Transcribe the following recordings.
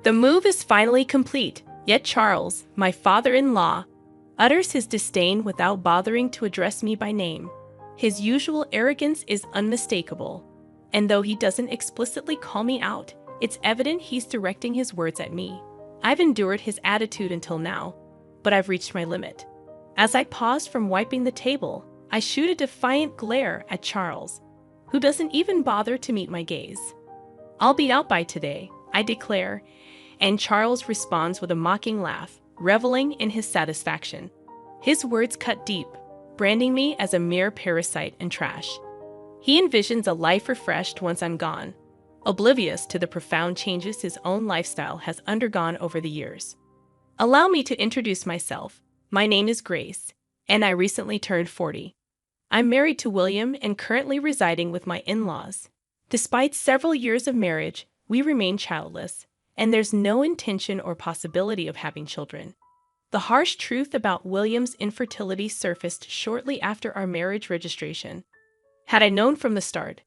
The move is finally complete, yet Charles, my father-in-law, utters his disdain without bothering to address me by name. His usual arrogance is unmistakable, and though he doesn't explicitly call me out, it's evident he's directing his words at me. I've endured his attitude until now, but I've reached my limit. As I pause from wiping the table, I shoot a defiant glare at Charles, who doesn't even bother to meet my gaze. "I'll be out by today," I declare, and Charles responds with a mocking laugh, reveling in his satisfaction. His words cut deep, branding me as a mere parasite and trash. He envisions a life refreshed once I'm gone, oblivious to the profound changes his own lifestyle has undergone over the years. Allow me to introduce myself. My name is Grace, and I recently turned 40. I'm married to William and currently residing with my in-laws. Despite several years of marriage, we remain childless, and there's no intention or possibility of having children. The harsh truth about William's infertility surfaced shortly after our marriage registration. Had I known from the start,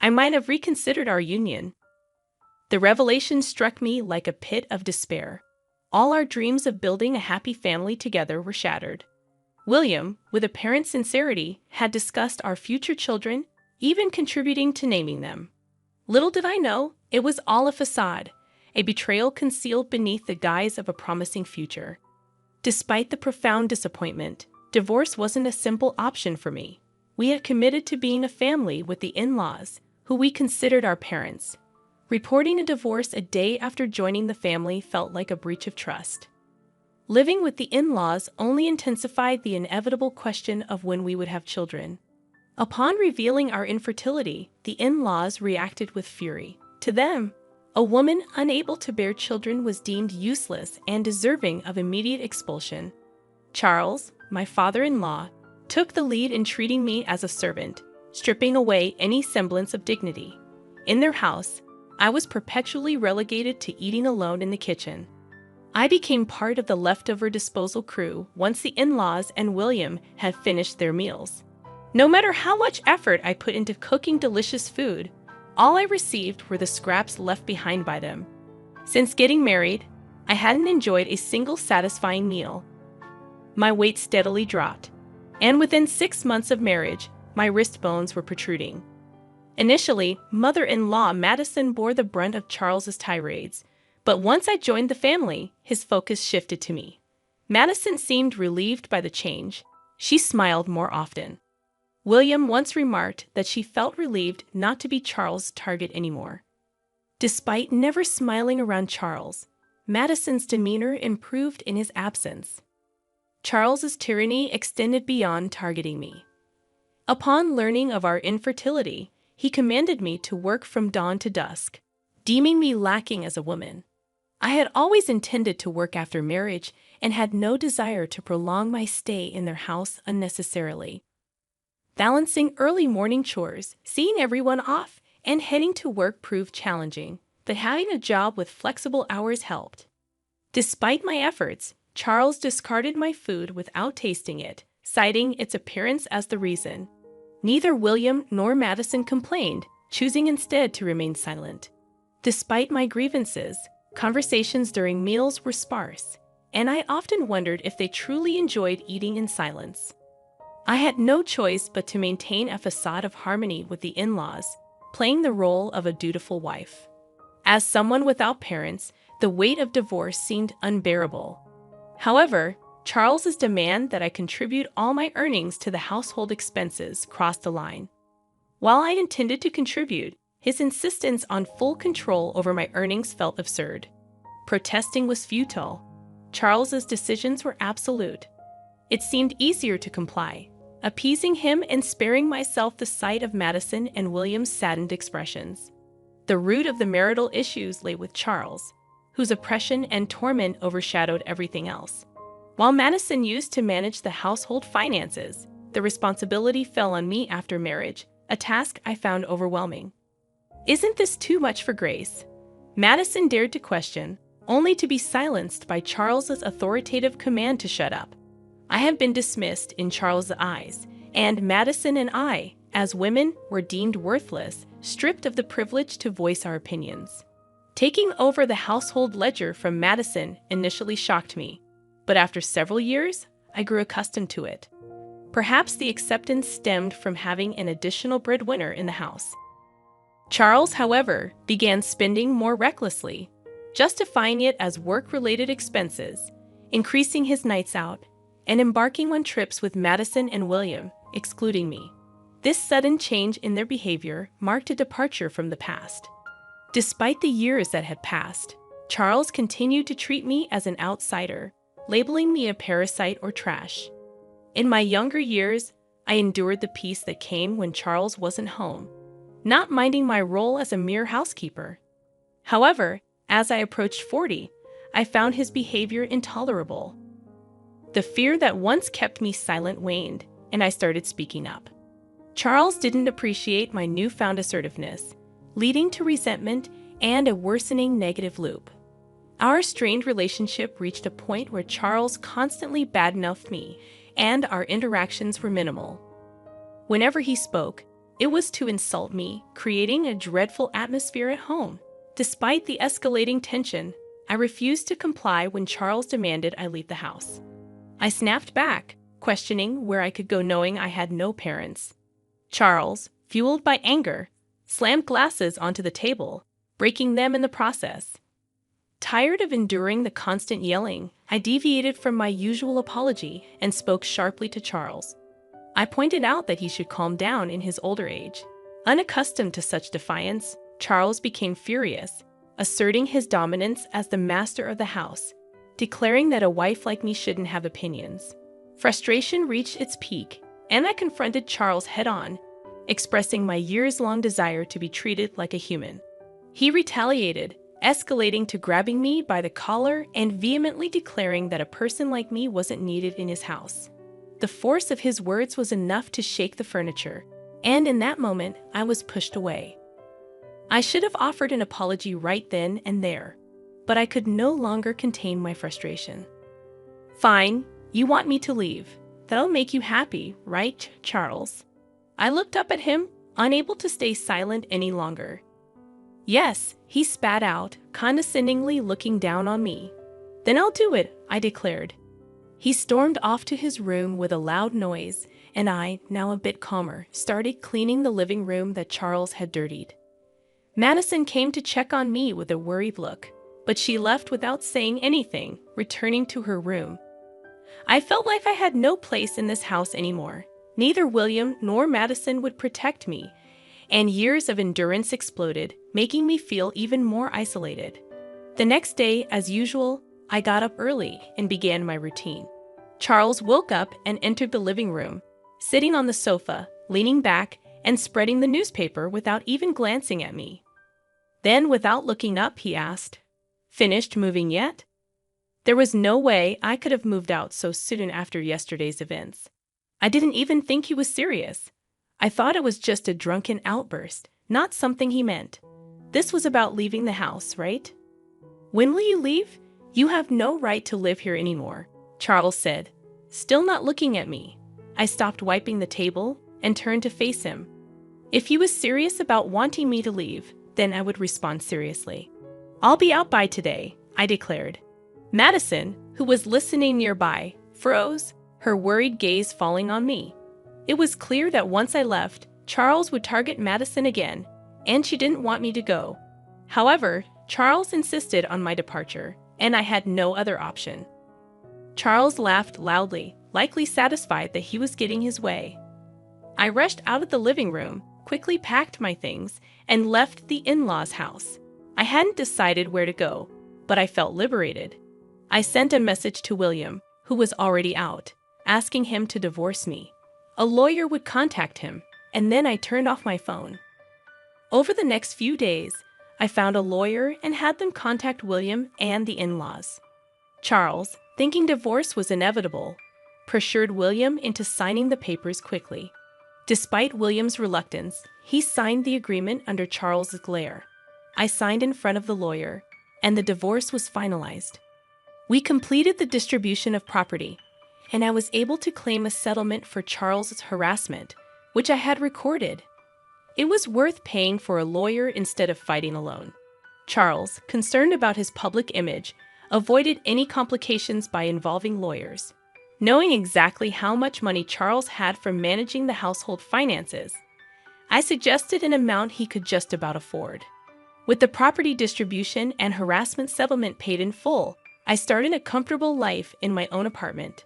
I might have reconsidered our union. The revelation struck me like a pit of despair. All our dreams of building a happy family together were shattered. William, with apparent sincerity, had discussed our future children, even contributing to naming them. Little did I know, it was all a facade, a betrayal concealed beneath the guise of a promising future. Despite the profound disappointment, divorce wasn't a simple option for me. We had committed to being a family with the in-laws, who we considered our parents. Reporting a divorce a day after joining the family felt like a breach of trust. Living with the in-laws only intensified the inevitable question of when we would have children. Upon revealing our infertility, the in-laws reacted with fury. To them, a woman unable to bear children was deemed useless and deserving of immediate expulsion. Charles, my father-in-law, took the lead in treating me as a servant, stripping away any semblance of dignity. In their house, I was perpetually relegated to eating alone in the kitchen. I became part of the leftover disposal crew once the in-laws and William had finished their meals. No matter how much effort I put into cooking delicious food, all I received were the scraps left behind by them. Since getting married, I hadn't enjoyed a single satisfying meal. My weight steadily dropped, and within 6 months of marriage, my wrist bones were protruding. Initially, mother-in-law Madison bore the brunt of Charles's tirades, but once I joined the family, his focus shifted to me. Madison seemed relieved by the change. She smiled more often. William once remarked that she felt relieved not to be Charles' target anymore. Despite never smiling around Charles, Madison's demeanor improved in his absence. Charles's tyranny extended beyond targeting me. Upon learning of our infertility, he commanded me to work from dawn to dusk, deeming me lacking as a woman. I had always intended to work after marriage and had no desire to prolong my stay in their house unnecessarily. Balancing early morning chores, seeing everyone off, and heading to work proved challenging, but having a job with flexible hours helped. Despite my efforts, Charles discarded my food without tasting it, citing its appearance as the reason. Neither William nor Madison complained, choosing instead to remain silent. Despite my grievances, conversations during meals were sparse, and I often wondered if they truly enjoyed eating in silence. I had no choice but to maintain a facade of harmony with the in-laws, playing the role of a dutiful wife. As someone without parents, the weight of divorce seemed unbearable. However, Charles's demand that I contribute all my earnings to the household expenses crossed the line. While I intended to contribute, his insistence on full control over my earnings felt absurd. Protesting was futile. Charles's decisions were absolute. It seemed easier to comply, appeasing him and sparing myself the sight of Madison and William's saddened expressions. The root of the marital issues lay with Charles, whose oppression and torment overshadowed everything else. While Madison used to manage the household finances, the responsibility fell on me after marriage, a task I found overwhelming. "Isn't this too much for Grace?" Madison dared to question, only to be silenced by Charles's authoritative command to shut up. I have been dismissed in Charles's eyes, and Madison and I, as women, were deemed worthless, stripped of the privilege to voice our opinions. Taking over the household ledger from Madison initially shocked me, but after several years, I grew accustomed to it. Perhaps the acceptance stemmed from having an additional breadwinner in the house. Charles, however, began spending more recklessly, justifying it as work-related expenses, increasing his nights out, and embarking on trips with Madison and William, excluding me. This sudden change in their behavior marked a departure from the past. Despite the years that had passed, Charles continued to treat me as an outsider, labeling me a parasite or trash. In my younger years, I endured the peace that came when Charles wasn't home, not minding my role as a mere housekeeper. However, as I approached 40, I found his behavior intolerable. The fear that once kept me silent waned, and I started speaking up. Charles didn't appreciate my newfound assertiveness, leading to resentment and a worsening negative loop. Our strained relationship reached a point where Charles constantly badmouthed me, and our interactions were minimal. Whenever he spoke, it was to insult me, creating a dreadful atmosphere at home. Despite the escalating tension, I refused to comply when Charles demanded I leave the house. I snapped back, questioning where I could go knowing I had no parents. Charles, fueled by anger, slammed glasses onto the table, breaking them in the process. Tired of enduring the constant yelling, I deviated from my usual apology and spoke sharply to Charles. I pointed out that he should calm down in his older age. Unaccustomed to such defiance, Charles became furious, asserting his dominance as the master of the house, declaring that a wife like me shouldn't have opinions. Frustration reached its peak, and I confronted Charles head-on, expressing my years-long desire to be treated like a human. He retaliated, escalating to grabbing me by the collar and vehemently declaring that a person like me wasn't needed in his house. The force of his words was enough to shake the furniture, and in that moment, I was pushed away. I should have offered an apology right then and there, but I could no longer contain my frustration. "Fine, you want me to leave. That'll make you happy, right, Charles?" I looked up at him, unable to stay silent any longer. "Yes," he spat out, condescendingly looking down on me. "Then I'll do it," I declared. He stormed off to his room with a loud noise, and I, now a bit calmer, started cleaning the living room that Charles had dirtied. Madison came to check on me with a worried look, but she left without saying anything, returning to her room. I felt like I had no place in this house anymore. Neither William nor Madison would protect me, and years of endurance exploded, making me feel even more isolated. The next day, as usual, I got up early and began my routine. Charles woke up and entered the living room, sitting on the sofa, leaning back and spreading the newspaper without even glancing at me. Then, without looking up, he asked, "Finished moving yet?" There was no way I could have moved out so soon after yesterday's events. I didn't even think he was serious. I thought it was just a drunken outburst, not something he meant. This was about leaving the house, right? "When will you leave? You have no right to live here anymore," Charles said, still not looking at me. I stopped wiping the table and turned to face him. If he was serious about wanting me to leave, then I would respond seriously. "I'll be out by today," I declared. Madison, who was listening nearby, froze, her worried gaze falling on me. It was clear that once I left, Charles would target Madison again, and she didn't want me to go. However, Charles insisted on my departure, and I had no other option. Charles laughed loudly, likely satisfied that he was getting his way. I rushed out of the living room, quickly packed my things, and left the in-laws' house. I hadn't decided where to go, but I felt liberated. I sent a message to William, who was already out, asking him to divorce me. A lawyer would contact him, and then I turned off my phone. Over the next few days, I found a lawyer and had them contact William and the in-laws. Charles, thinking divorce was inevitable, pressured William into signing the papers quickly. Despite William's reluctance, he signed the agreement under Charles's glare. I signed in front of the lawyer, and the divorce was finalized. We completed the distribution of property, and I was able to claim a settlement for Charles's harassment, which I had recorded. It was worth paying for a lawyer instead of fighting alone. Charles, concerned about his public image, avoided any complications by involving lawyers. Knowing exactly how much money Charles had from managing the household finances, I suggested an amount he could just about afford. With the property distribution and harassment settlement paid in full, I started a comfortable life in my own apartment.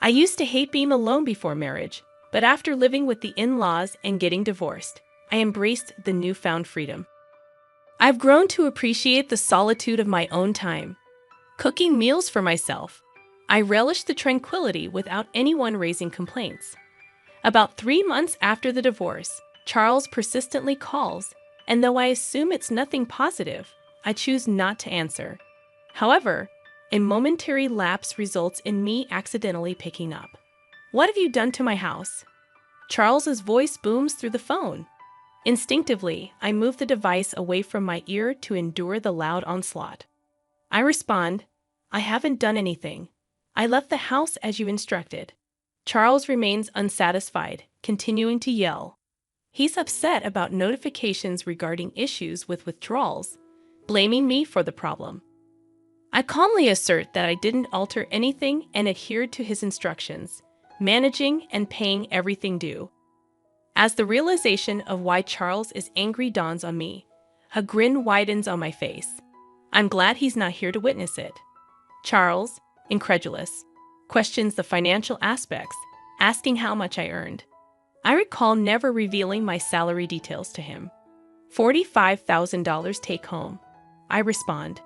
I used to hate being alone before marriage, but after living with the in-laws and getting divorced, I embraced the newfound freedom. I've grown to appreciate the solitude of my own time. Cooking meals for myself, I relish the tranquility without anyone raising complaints. About 3 months after the divorce, Charles persistently calls, and though I assume it's nothing positive, I choose not to answer. However, a momentary lapse results in me accidentally picking up. "What have you done to my house?" Charles's voice booms through the phone. Instinctively, I move the device away from my ear to endure the loud onslaught. I respond, "I haven't done anything. I left the house as you instructed." Charles remains unsatisfied, continuing to yell. He's upset about notifications regarding issues with withdrawals, blaming me for the problem. I calmly assert that I didn't alter anything and adhered to his instructions, managing and paying everything due. As the realization of why Charles is angry dawns on me, a grin widens on my face. I'm glad he's not here to witness it. Charles, incredulous, questions the financial aspects, asking how much I earned. I recall never revealing my salary details to him. $45,000 take home, I respond.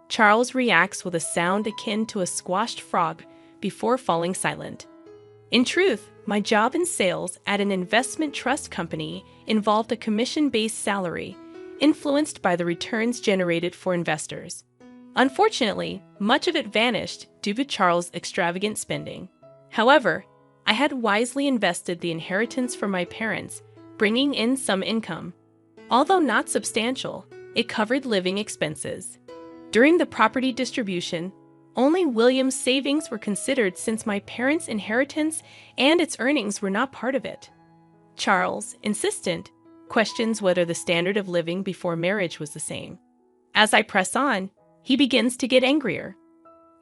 Charles reacts with a sound akin to a squashed frog before falling silent. In truth, my job in sales at an investment trust company involved a commission-based salary, influenced by the returns generated for investors. Unfortunately, much of it vanished due to Charles' extravagant spending. However, I had wisely invested the inheritance from my parents, bringing in some income. Although not substantial, it covered living expenses. During the property distribution, only William's savings were considered since my parents' inheritance and its earnings were not part of it. Charles, insistent, questions whether the standard of living before marriage was the same. As I press on, he begins to get angrier.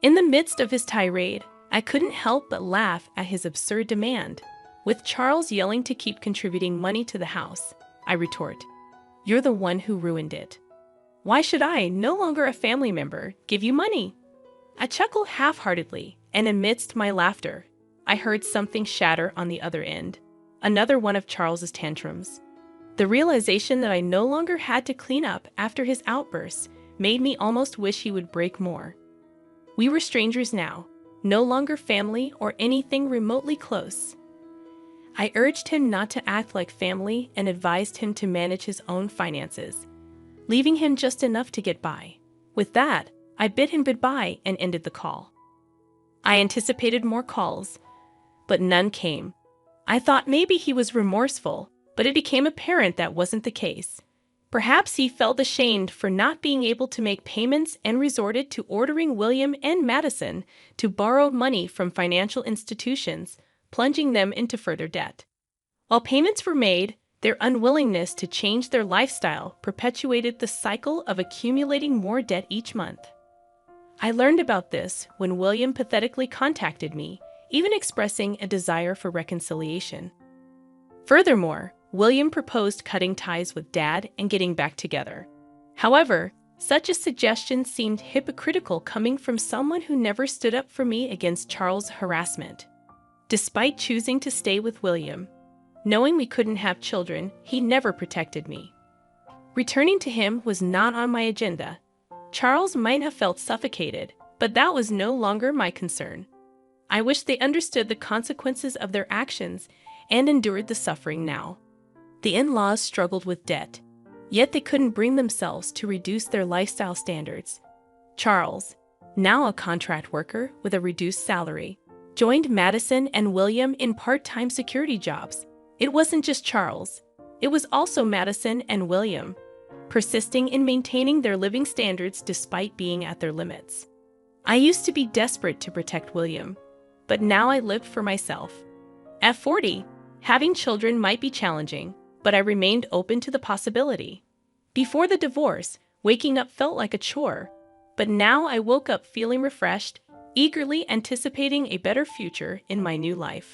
In the midst of his tirade, I couldn't help but laugh at his absurd demand. With Charles yelling to keep contributing money to the house, I retort, "You're the one who ruined it. Why should I, no longer a family member, give you money?" I chuckle half-heartedly, and amidst my laughter, I heard something shatter on the other end, another one of Charles's tantrums. The realization that I no longer had to clean up after his outbursts made me almost wish he would break more. We were strangers now, no longer family or anything remotely close. I urged him not to act like family and advised him to manage his own finances, leaving him just enough to get by. With that, I bid him goodbye and ended the call. I anticipated more calls, but none came. I thought maybe he was remorseful, but it became apparent that wasn't the case. Perhaps he felt ashamed for not being able to make payments and resorted to ordering William and Madison to borrow money from financial institutions, plunging them into further debt. While payments were made, their unwillingness to change their lifestyle perpetuated the cycle of accumulating more debt each month. I learned about this when William pathetically contacted me, even expressing a desire for reconciliation. Furthermore, William proposed cutting ties with Dad and getting back together. However, such a suggestion seemed hypocritical coming from someone who never stood up for me against Charles' harassment. Despite choosing to stay with William, knowing we couldn't have children, he never protected me. Returning to him was not on my agenda. Charles might have felt suffocated, but that was no longer my concern. I wish they understood the consequences of their actions and endured the suffering now. The in-laws struggled with debt, yet they couldn't bring themselves to reduce their lifestyle standards. Charles, now a contract worker with a reduced salary, joined Madison and William in part-time security jobs. It wasn't just Charles, it was also Madison and William, persisting in maintaining their living standards despite being at their limits. I used to be desperate to protect William, but now I lived for myself. At 40, having children might be challenging, but I remained open to the possibility. Before the divorce, Waking up felt like a chore, but now I woke up feeling refreshed, eagerly anticipating a better future in my new life.